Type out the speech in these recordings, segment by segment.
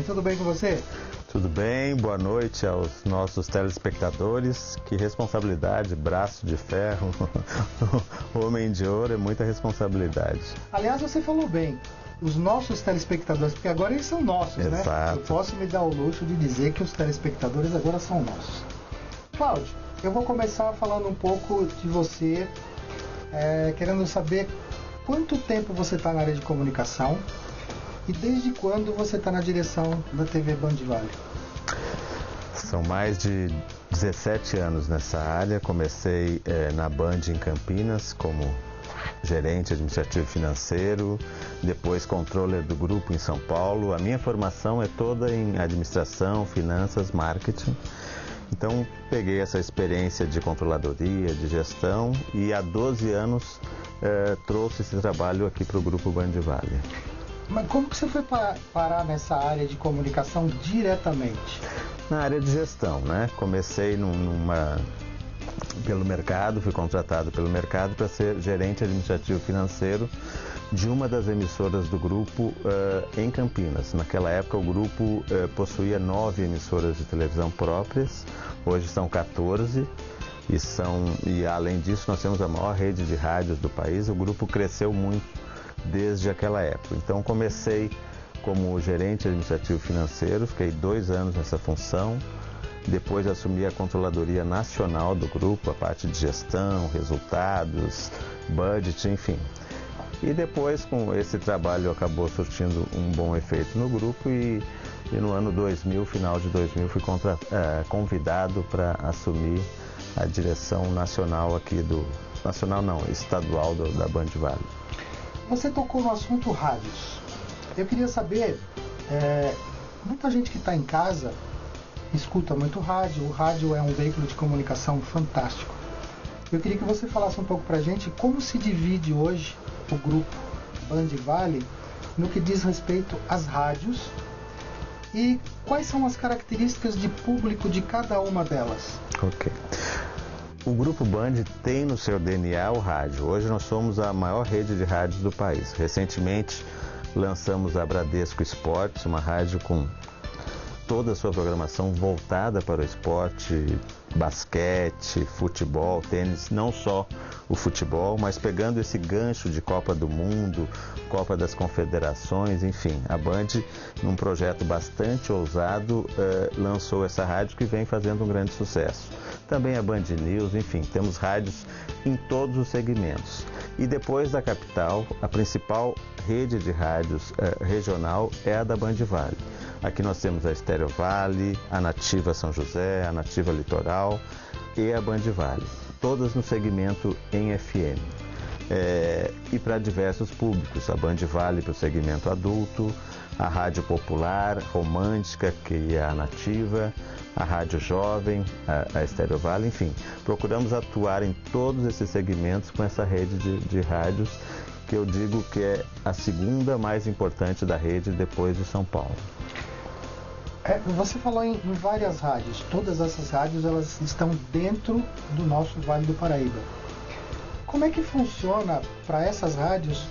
tudo bem com você? Tudo bem, boa noite aos nossos telespectadores. Que responsabilidade, braço de ferro, homem de ouro, é muita responsabilidade. Aliás, você falou bem, os nossos telespectadores, porque agora eles são nossos, Exato. né? Eu posso me dar o luxo de dizer que os telespectadores agora são nossos. Cláudio, eu vou começar falando um pouco de você, querendo saber quanto tempo você está na área de comunicação e desde quando você está na direção da TV Band Vale. São mais de 17 anos nessa área. Comecei na Band em Campinas como gerente administrativo financeiro, depois controller do grupo em São Paulo. A minha formação é toda em administração, finanças, marketing. Então peguei essa experiência de controladoria, de gestão e há 12 anos trouxe esse trabalho aqui para o grupo Band Vale. Mas como que você foi parar nessa área de comunicação diretamente? Na área de gestão, né? Comecei pelo mercado, fui contratado pelo mercado para ser gerente administrativo financeiro de uma das emissoras do grupo em Campinas. Naquela época o grupo possuía 9 emissoras de televisão próprias, hoje são 14 e além disso nós temos a maior rede de rádios do país. O grupo cresceu muito desde aquela época. Então comecei como gerente administrativo financeiro, fiquei 2 anos nessa função. Depois assumi a controladoria nacional do grupo, a parte de gestão, resultados, budget, enfim. E depois, com esse trabalho, acabou surtindo um bom efeito no grupo e no ano 2000, final de 2000, fui convidado para assumir a direção nacional aqui estadual da Band Vale. Você tocou no assunto rádios. Eu queria saber, muita gente que está em casa escuta muito rádio. O rádio é um veículo de comunicação fantástico. Eu queria que você falasse um pouco para a gente como se divide hoje o grupo Band Vale no que diz respeito às rádios e quais são as características de público de cada uma delas. Ok. O Grupo Band tem no seu DNA o rádio. Hoje nós somos a maior rede de rádios do país. Recentemente lançamos a Bradesco Esportes, uma rádio com toda a sua programação voltada para o esporte, basquete, futebol, tênis, não só o futebol, mas pegando esse gancho de Copa do Mundo, Copa das Confederações, enfim. A Band, num projeto bastante ousado, lançou essa rádio que vem fazendo um grande sucesso. Também a Band News, enfim, temos rádios em todos os segmentos. E depois da capital, a principal rede de rádios regional é a da Band Vale. Aqui nós temos a Estéreo Vale, a Nativa São José, a Nativa Litoral e a Band Vale, todas no segmento em FM. E para diversos públicos, a Band Vale para o segmento adulto, a Rádio Popular, Romântica, que é a Nativa, a Rádio Jovem, a Estéreo Vale, enfim. Procuramos atuar em todos esses segmentos com essa rede de rádios, que eu digo que é a segunda mais importante da rede depois de São Paulo. Você falou em várias rádios. Todas essas rádios elas estão dentro do nosso Vale do Paraíba. Como é que funciona para essas rádios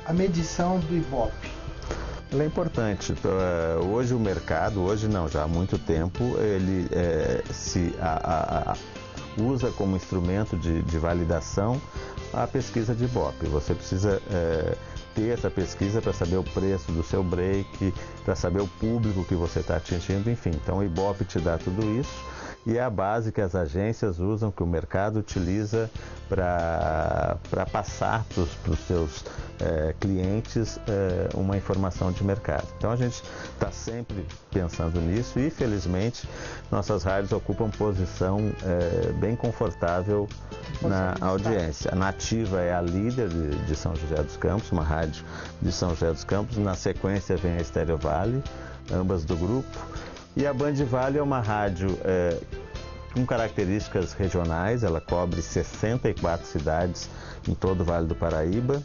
a medição do Ibope? Ela é importante. Hoje o mercado, já há muito tempo, ele usa como instrumento de validação a pesquisa de Ibope. Você precisa ter essa pesquisa para saber o preço do seu break, para saber o público que você está atingindo, enfim. Então o Ibope te dá tudo isso e é a base que as agências usam, que o mercado utiliza para passar para os seus clientes uma informação de mercado. Então a gente está sempre pensando nisso e felizmente nossas rádios ocupam posição bem confortável na audiência. A Nativa é a líder de São José dos Campos, uma rádio de São José dos Campos. Na sequência vem a Estéreo Vale, ambas do grupo. E a Band Vale é uma rádio com características regionais. Ela cobre 64 cidades em todo o Vale do Paraíba.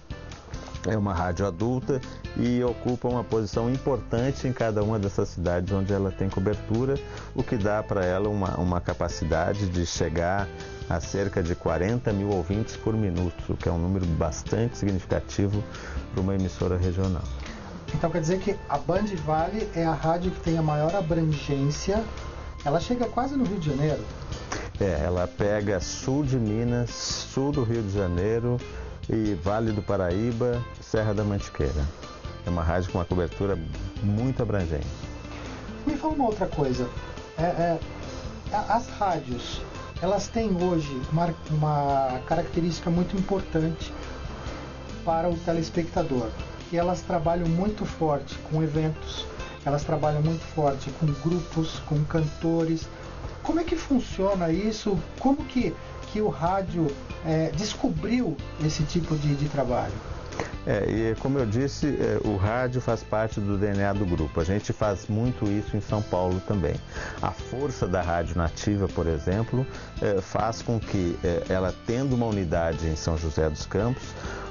É uma rádio adulta e ocupa uma posição importante em cada uma dessas cidades onde ela tem cobertura, o que dá para ela uma capacidade de chegar a cerca de 40 mil ouvintes por minuto, o que é um número bastante significativo para uma emissora regional. Então quer dizer que a Band Vale é a rádio que tem a maior abrangência, ela chega quase no Rio de Janeiro. Ela pega sul de Minas, sul do Rio de Janeiro e Vale do Paraíba, Serra da Mantiqueira. É uma rádio com uma cobertura muito abrangente. Me fala uma outra coisa. As rádios, elas têm hoje uma característica muito importante para o telespectador, que elas trabalham muito forte com eventos, elas trabalham muito forte com grupos, com cantores. Como é que funciona isso? Como que o rádio descobriu esse tipo de trabalho? E como eu disse, o rádio faz parte do DNA do grupo. A gente faz muito isso em São Paulo também. A força da rádio nativa, por exemplo, faz com que ela, tendo uma unidade em São José dos Campos,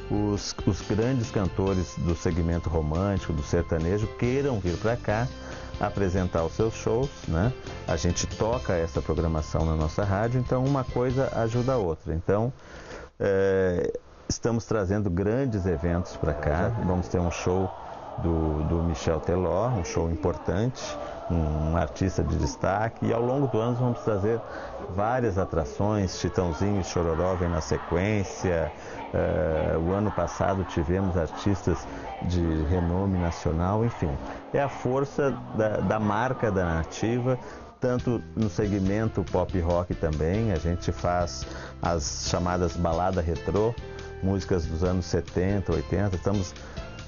os grandes cantores do segmento romântico, do sertanejo, queiram vir para cá apresentar os seus shows, né? A gente toca essa programação na nossa rádio, então uma coisa ajuda a outra. Então, estamos trazendo grandes eventos para cá. Vamos ter um show do Michel Teló, um show importante, um artista de destaque, e ao longo do ano vamos trazer várias atrações. Chitãozinho e Chororó vem na sequência. O ano passado tivemos artistas de renome nacional, enfim. É a força da marca da Nativa, tanto no segmento pop rock também. A gente faz as chamadas balada retrô, músicas dos anos 70, 80, estamos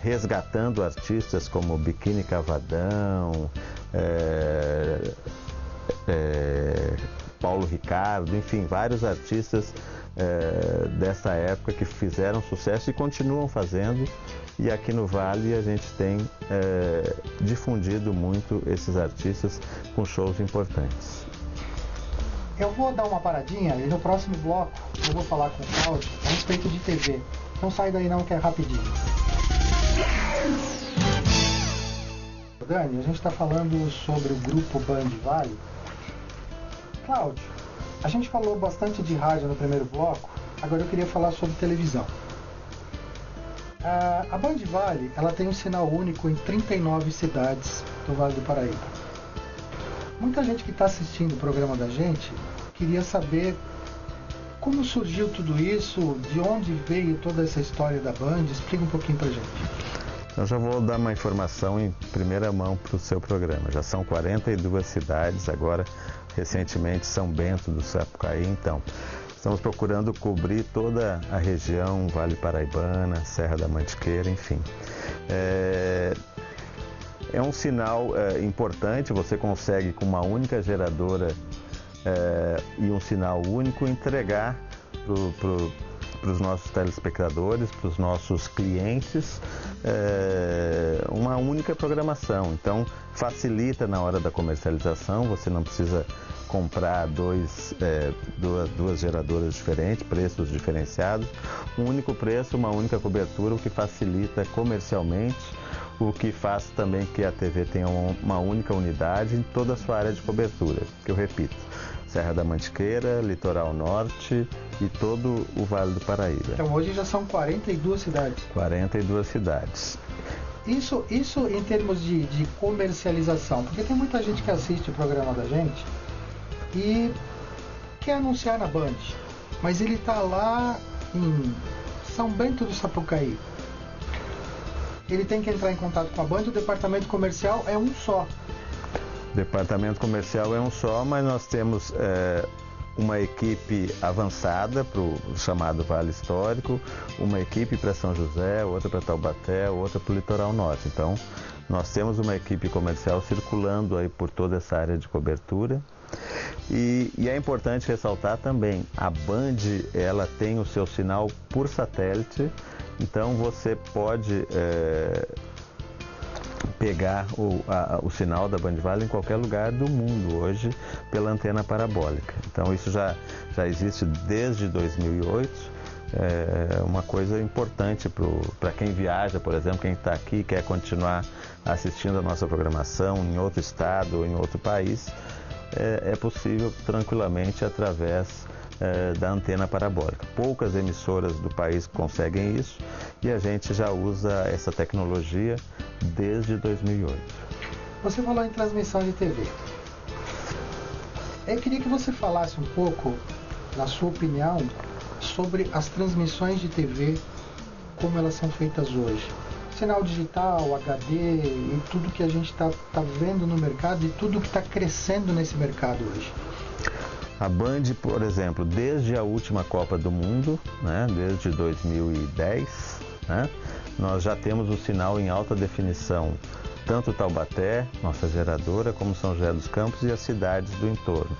resgatando artistas como Biquíni Cavadão, Paulo Ricardo, enfim, vários artistas dessa época que fizeram sucesso e continuam fazendo, e aqui no Vale a gente tem difundido muito esses artistas com shows importantes. Eu vou dar uma paradinha e no próximo bloco eu vou falar com o Cláudio a respeito de TV. Não sai daí não, que é rapidinho. Dani, a gente está falando sobre o grupo Band Vale. Cláudio, a gente falou bastante de rádio no primeiro bloco, agora eu queria falar sobre televisão. A Band Vale, ela tem um sinal único em 39 cidades do Vale do Paraíba. Muita gente que está assistindo o programa da gente queria saber como surgiu tudo isso, de onde veio toda essa história da Band. Explica um pouquinho pra gente. Eu já vou dar uma informação em primeira mão para o seu programa. Já são 42 cidades, agora recentemente São Bento do Sapucaí. Então, estamos procurando cobrir toda a região Vale Paraibana, Serra da Mantiqueira, enfim. É um sinal importante. Você consegue, com uma única geradora e um sinal único, entregar para os nossos telespectadores, para os nossos clientes, uma única programação. Então, facilita na hora da comercialização. Você não precisa comprar duas geradoras diferentes, preços diferenciados. Um único preço, uma única cobertura, o que facilita comercialmente, o que faz também que a TV tenha uma única unidade em toda a sua área de cobertura, que eu repito, Serra da Mantiqueira, Litoral Norte e todo o Vale do Paraíba. Então hoje já são 42 cidades. 42 cidades. Isso em termos de comercialização, porque tem muita gente que assiste o programa da gente e quer anunciar na Band, mas ele está lá em São Bento do Sapucaí. Ele tem que entrar em contato com a Band, o departamento comercial é um só. O departamento comercial é um só, mas nós temos uma equipe avançada para o chamado Vale Histórico, uma equipe para São José, outra para Taubaté, outra para o Litoral Norte. Então, nós temos uma equipe comercial circulando aí por toda essa área de cobertura. E é importante ressaltar também, a Band, ela tem o seu sinal por satélite, então você pode pegar o sinal da Band Vale em qualquer lugar do mundo hoje pela antena parabólica. Então isso já existe desde 2008. É uma coisa importante para quem viaja, por exemplo, quem está aqui e quer continuar assistindo a nossa programação em outro estado ou em outro país. É possível tranquilamente através da antena parabólica. Poucas emissoras do país conseguem isso e a gente já usa essa tecnologia desde 2008. Você falou em transmissão de TV. Eu queria que você falasse um pouco, na sua opinião, sobre as transmissões de TV, como elas são feitas hoje. Sinal digital, HD e tudo que a gente está vendo no mercado e tudo que está crescendo nesse mercado hoje. A Band, por exemplo, desde a última Copa do Mundo, né, desde 2010, né, nós já temos o sinal em alta definição, tanto Taubaté, nossa geradora, como São José dos Campos e as cidades do entorno.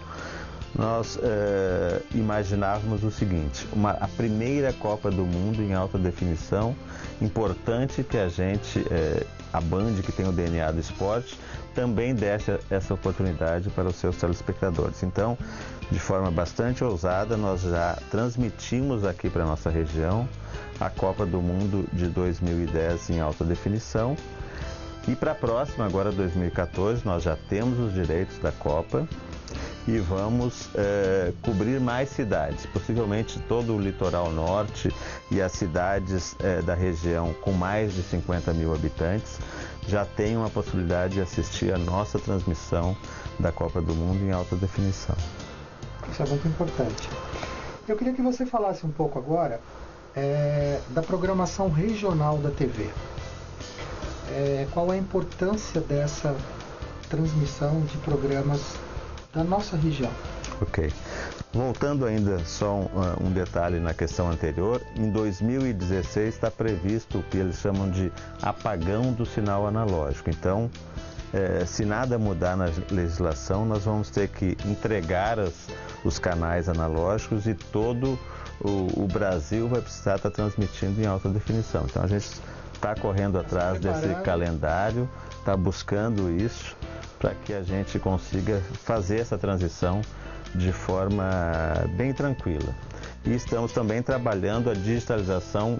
Nós imaginávamos o seguinte, a primeira Copa do Mundo em alta definição, importante que a Band, que tem o DNA do esporte, também desse essa oportunidade para os seus telespectadores. Então, de forma bastante ousada, nós já transmitimos aqui para a nossa região a Copa do Mundo de 2010 em alta definição. E para a próxima, agora 2014, nós já temos os direitos da Copa e vamos cobrir mais cidades, possivelmente todo o litoral norte e as cidades da região com mais de 50 mil habitantes já tenham a possibilidade de assistir a nossa transmissão da Copa do Mundo em alta definição. Isso é muito importante. Eu queria que você falasse um pouco agora da programação regional da TV. Qual a importância dessa transmissão de programas da nossa região? Ok. Voltando ainda só um detalhe na questão anterior, em 2016 está previsto o que eles chamam de apagão do sinal analógico. Então, se nada mudar na legislação, nós vamos ter que entregar os canais analógicos e todo o Brasil vai precisar estar transmitindo em alta definição. Então, a gente está correndo atrás desse calendário, está buscando isso para que a gente consiga fazer essa transição de forma bem tranquila. E estamos também trabalhando a digitalização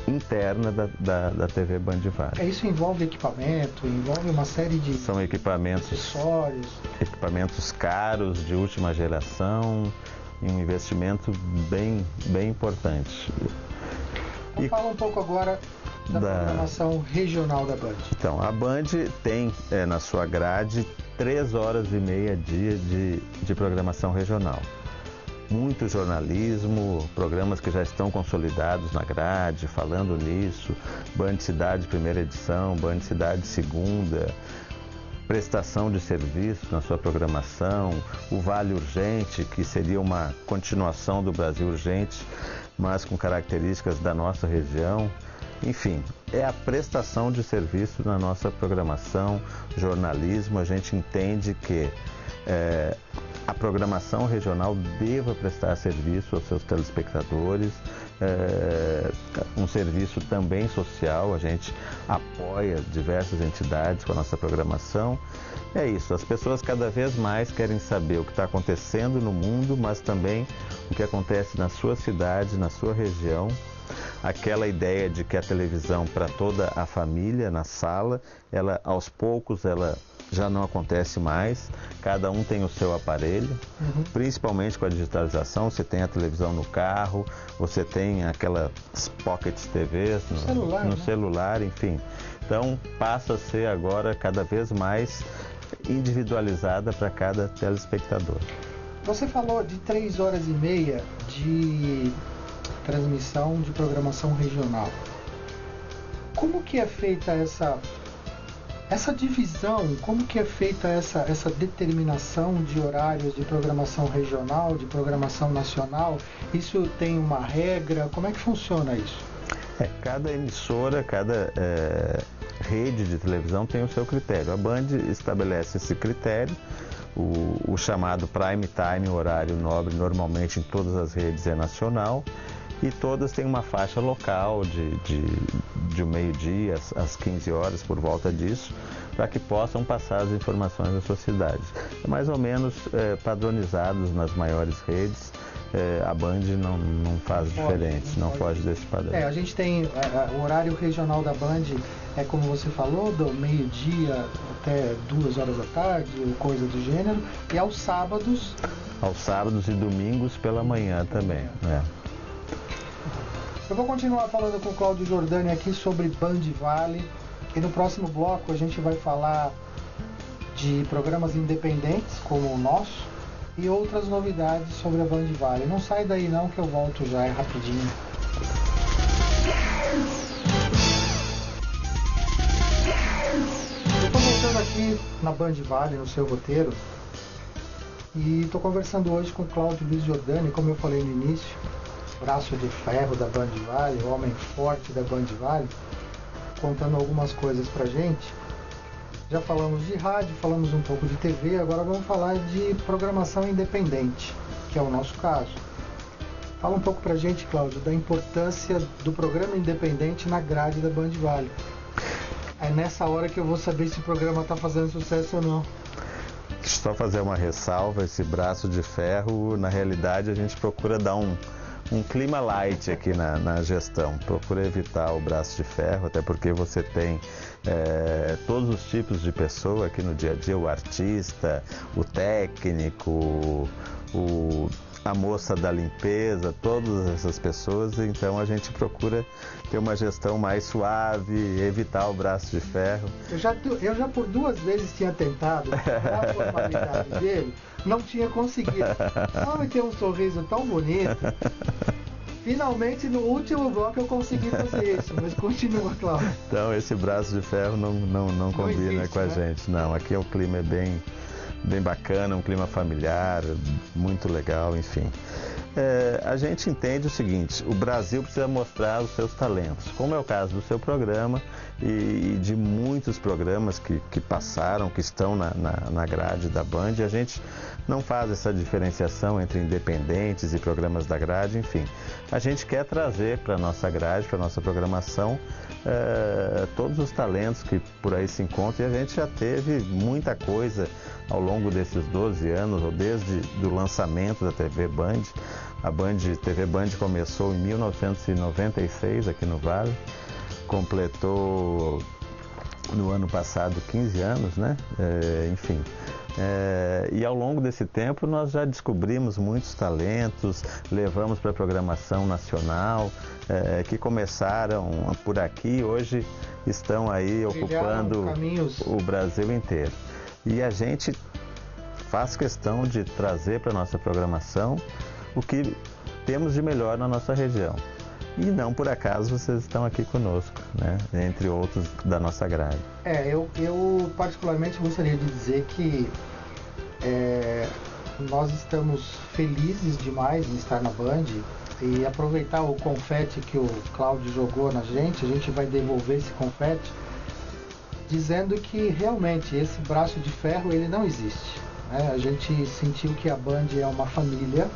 interna da TV Bandivara. Isso envolve equipamento, envolve uma série de São acessórios. Equipamentos caros, de última geração, e um investimento bem importante. Então, fala um pouco agora da programação regional da Band. Então, a Band tem na sua grade 3 horas e meia dia de programação regional. Muito jornalismo, programas que já estão consolidados na grade, falando nisso, Band Cidade primeira edição, Band Cidade segunda, prestação de serviço na sua programação, o Vale Urgente, que seria uma continuação do Brasil Urgente, mas com características da nossa região. Enfim, é a prestação de serviço na nossa programação, jornalismo. A gente entende que a programação regional deva prestar serviço aos seus telespectadores, um serviço também social. A gente apoia diversas entidades com a nossa programação. É isso, as pessoas cada vez mais querem saber o que está acontecendo no mundo, mas também o que acontece na sua cidade, na sua região. Aquela ideia de que a televisão para toda a família na sala, aos poucos ela já não acontece mais, cada um tem o seu aparelho, principalmente com a digitalização. Você tem a televisão no carro, você tem aquelas pocket TVs no celular, enfim. Então passa a ser agora cada vez mais individualizada para cada telespectador. Você falou de 3 horas e meia de transmissão de programação regional. Como que é feita essa divisão? Como que é feita essa determinação de horários de programação regional, de programação nacional? Isso tem uma regra? Como é que funciona isso? Cada emissora, cada rede de televisão tem o seu critério. A Band estabelece esse critério, o chamado prime time, o horário nobre, normalmente em todas as redes é nacional, e todas têm uma faixa local de meio-dia às 15 horas, por volta disso, para que possam passar as informações às suas cidades. É mais ou menos padronizados nas maiores redes. A Band não faz diferente, não foge desse padrão. A gente tem o horário regional da Band, como você falou, do meio-dia até 2 horas da tarde, ou coisa do gênero, e aos sábados... Aos sábados e domingos pela manhã também, né? Eu vou continuar falando com o Cláudio Jordani aqui sobre Band Vale, e no próximo bloco a gente vai falar de programas independentes como o nosso e outras novidades sobre a Band Vale. Não sai daí não, que eu volto já, é rapidinho. Eu estou voltando aqui na Band Vale, no seu roteiro, e estou conversando hoje com o Cláudio Luiz Jordani, como eu falei no início, braço de ferro da Band Vale, o homem forte da Band Vale, contando algumas coisas pra gente. Já falamos de rádio, falamos um pouco de TV, agora vamos falar de programação independente, que é o nosso caso. Fala um pouco pra gente, Cláudio, da importância do programa independente na grade da Band Vale. É nessa hora que eu vou saber se o programa está fazendo sucesso ou não. Só fazer uma ressalva, esse braço de ferro, na realidade a gente procura dar um clima light aqui na gestão, procura evitar o braço de ferro, até porque você tem todos os tipos de pessoa aqui no dia a dia, o artista, o técnico, a moça da limpeza, todas essas pessoas, então a gente procura ter uma gestão mais suave, evitar o braço de ferro. Eu já por 2 vezes tinha tentado, a formalidade dele, não tinha conseguido. Só ter um sorriso tão bonito. Finalmente, no último bloco eu consegui fazer isso, mas continua, Cláudio. Então esse braço de ferro não combina existe, com a gente, não. Aqui o clima é bem bacana, um clima familiar, muito legal, enfim. A gente entende o seguinte, o Brasil precisa mostrar os seus talentos, como é o caso do seu programa e de muitos programas que passaram, que estão na grade da Band. A gente não faz essa diferenciação entre independentes e programas da grade, enfim. A gente quer trazer para a nossa grade, para a nossa programação, todos os talentos que por aí se encontram, e a gente já teve muita coisa ao longo desses 12 anos, ou desde o lançamento da TV Band. A TV Band começou em 1996 aqui no Vale, completou no ano passado 15 anos, né? Enfim. E ao longo desse tempo nós já descobrimos muitos talentos, levamos para a programação nacional, que começaram por aqui, hoje estão aí ocupando o Brasil inteiro. E a gente faz questão de trazer para a nossa programação o que temos de melhor na nossa região. E não por acaso vocês estão aqui conosco, né? Entre outros da nossa grade. Eu particularmente gostaria de dizer que nós estamos felizes demais em estar na Band e aproveitar o confete que o Cláudio jogou na gente. A gente vai devolver esse confete dizendo que realmente esse braço de ferro ele não existe, né? A gente sentiu que a Band é uma família.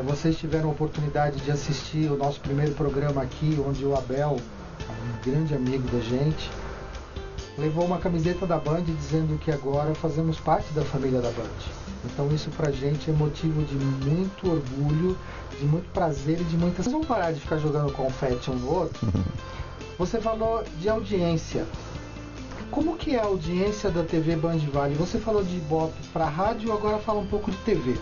Vocês tiveram a oportunidade de assistir o nosso primeiro programa aqui, onde o Abel, um grande amigo da gente, levou uma camiseta da Band dizendo que agora fazemos parte da família da Band. Então isso pra gente é motivo de muito orgulho, de muito prazer e de muita... Vocês vão parar de ficar jogando confete um no outro? Você falou de audiência. Como que é a audiência da TV Band Vale? Você falou de Ibope para rádio, agora fala um pouco de TV.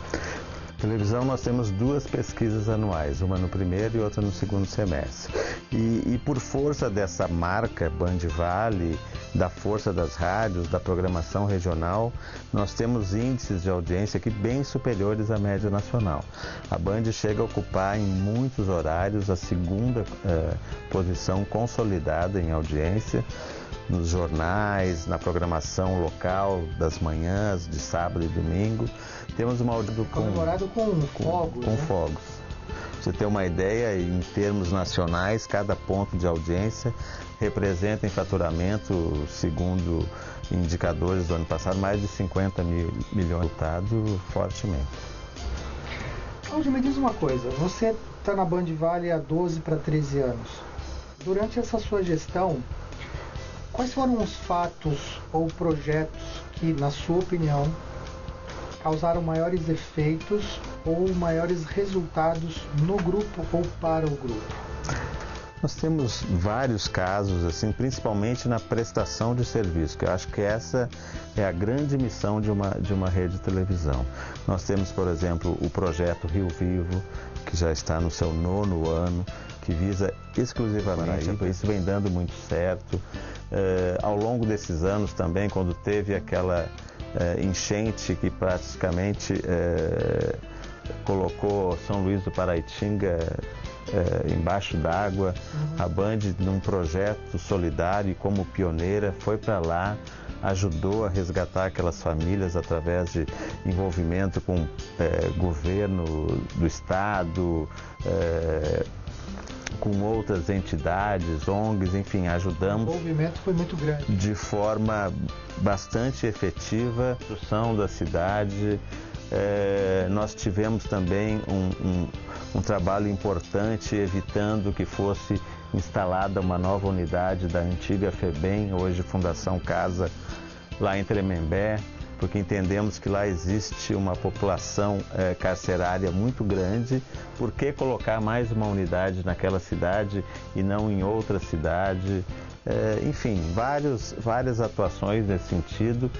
Televisão nós temos 2 pesquisas anuais, uma no primeiro e outra no segundo semestre. E por força dessa marca Band Vale, da força das rádios, da programação regional, nós temos índices de audiência aqui bem superiores à média nacional. A Band chega a ocupar em muitos horários a 2ª posição consolidada em audiência, nos jornais, na programação local das manhãs, de sábado e domingo. Temos uma audiência comemorado com fogos. Com fogos. Pra você ter uma ideia, em termos nacionais, cada ponto de audiência representa em faturamento, segundo indicadores do ano passado, mais de 50 milhões, resultado fortemente. Cláudio, me diz uma coisa, você está na Band Vale há 12 para 13 anos. Durante essa sua gestão, quais foram os fatos ou projetos que, na sua opinião, causaram maiores efeitos ou maiores resultados no grupo ou para o grupo? Nós temos vários casos, assim, principalmente na prestação de serviço, que eu acho que essa é a grande missão de uma rede de televisão. Nós temos, por exemplo, o projeto Rio Vivo, que já está no seu 9º ano, que visa exclusivamente, isso vem dando muito certo. Ao longo desses anos também, quando teve aquela enchente que praticamente colocou São Luís do Paraitinga embaixo d'água, a Band, num projeto solidário e como pioneira, foi para lá, ajudou a resgatar aquelas famílias através de envolvimento com governo do estado, com outras entidades, ONGs, enfim, ajudamos. O envolvimento foi muito grande. De forma bastante efetiva, a construção da cidade. Nós tivemos também um trabalho importante evitando que fosse instalada uma nova unidade da antiga FEBEM, hoje Fundação Casa, lá em Tremembé, porque entendemos que lá existe uma população carcerária muito grande. Por que colocar mais uma unidade naquela cidade e não em outra cidade? Enfim, várias atuações nesse sentido.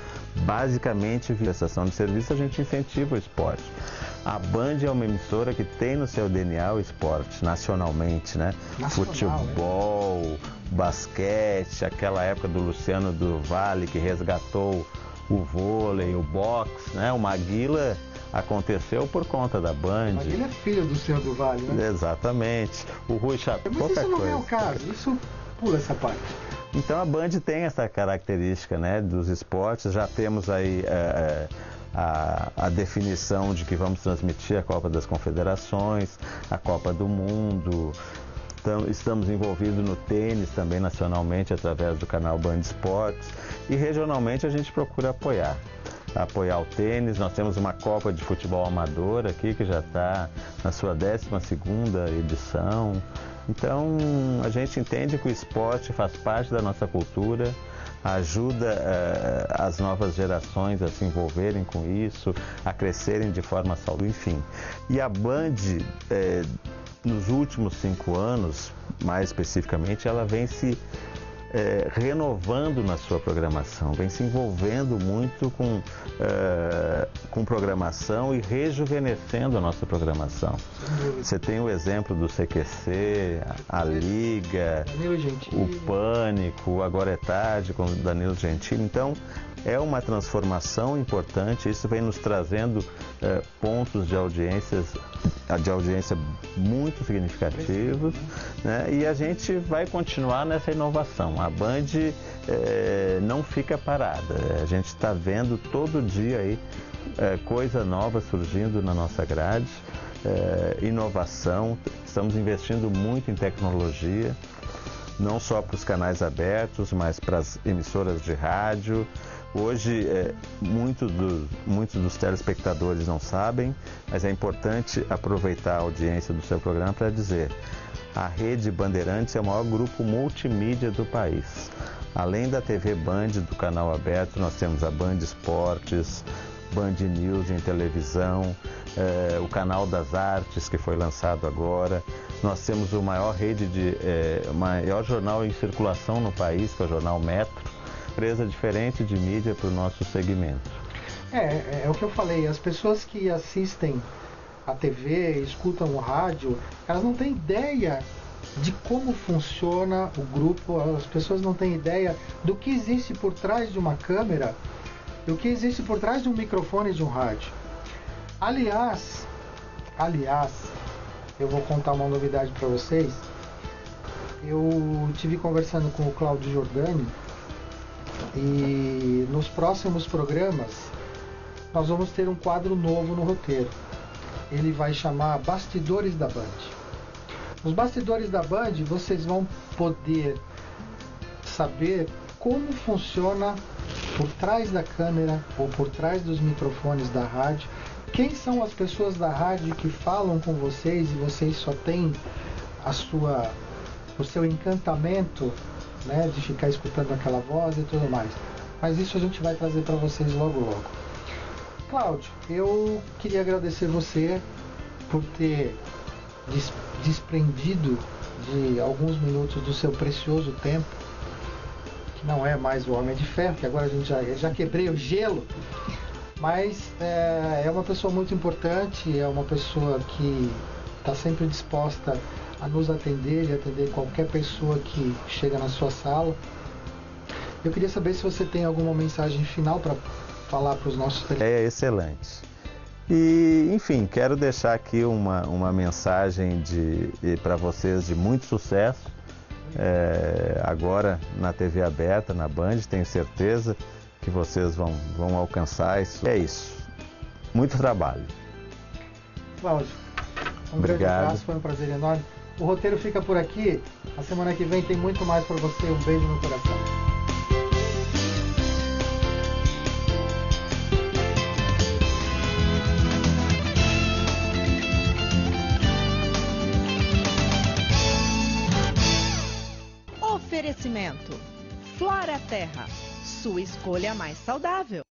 Basicamente, via prestação de serviço, a gente incentiva o esporte. A Band é uma emissora que tem no seu DNA o esporte, nacionalmente, né? Futebol, basquete, aquela época do Luciano do Vale, que resgatou o vôlei, o boxe, né? O Maguila aconteceu por conta da Band. O Maguila é filho do Luciano do Vale, né? Exatamente. O Rui Chapéu. Mas isso não é o caso, isso pula essa parte. Então a Band tem essa característica, né, dos esportes. Já temos aí a definição de que vamos transmitir a Copa das Confederações, a Copa do Mundo. Estamos envolvidos no tênis também nacionalmente através do canal Band Esportes, e regionalmente a gente procura apoiar o tênis. Nós temos uma Copa de Futebol Amador aqui que já está na sua 12ª edição. Então a gente entende que o esporte faz parte da nossa cultura, ajuda as novas gerações a se envolverem com isso, a crescerem de forma saudável, enfim. E a Band, nos últimos 5 anos, mais especificamente, ela vem se renovando na sua programação, vem se envolvendo muito com programação e rejuvenescendo a nossa programação. Você tem o exemplo do CQC, a Liga, o Pânico, o Agora é Tarde com o Danilo Gentili. Então, é uma transformação importante, isso vem nos trazendo pontos de audiência muito significativos, né? E a gente vai continuar nessa inovação. A Band não fica parada, a gente está vendo todo dia aí coisa nova surgindo na nossa grade, inovação, estamos investindo muito em tecnologia, não só para os canais abertos, mas para as emissoras de rádio. Hoje, muitos dos telespectadores não sabem, mas é importante aproveitar a audiência do seu programa para dizer: a Rede Bandeirantes é o maior grupo multimídia do país. Além da TV Band, do canal aberto, nós temos a Band Esportes, Band News em televisão, o Canal das Artes, que foi lançado agora. Nós temos o maior jornal em circulação no país, que é o Jornal Metro. Empresa diferente de mídia para o nosso segmento. É o que eu falei, as pessoas que assistem a TV, escutam o rádio, elas não têm ideia de como funciona o grupo, as pessoas não têm ideia do que existe por trás de uma câmera, do que existe por trás de um microfone de um rádio. Aliás, eu vou contar uma novidade para vocês. Eu estive conversando com o Cláudio Jordani, e nos próximos programas nós vamos ter um quadro novo no roteiro. Ele vai chamar Bastidores da Band. Nos Bastidores da Band vocês vão poder saber como funciona por trás da câmera ou por trás dos microfones da rádio. Quem são as pessoas da rádio que falam com vocês e vocês só têm o seu encantamento, né, de ficar escutando aquela voz e tudo mais. Mas isso a gente vai trazer para vocês logo. Cláudio, eu queria agradecer você por ter desprendido de alguns minutos do seu precioso tempo, que não é mais o Homem de Ferro, que agora a gente já quebrei o gelo, mas é uma pessoa muito importante, é uma pessoa que está sempre disposta a nos atender e atender qualquer pessoa que chega na sua sala. Eu queria saber se você tem alguma mensagem final para falar para os nossos telespectadores. É excelente. E, enfim, quero deixar aqui uma mensagem para vocês de muito sucesso. Agora na TV aberta, na Band, tenho certeza que vocês vão alcançar isso. É isso. Muito trabalho. Cláudio, Obrigado. Grande abraço, foi um prazer enorme. O roteiro fica por aqui. A semana que vem tem muito mais para você. Um beijo no coração. Oferecimento Flora Terra, sua escolha mais saudável.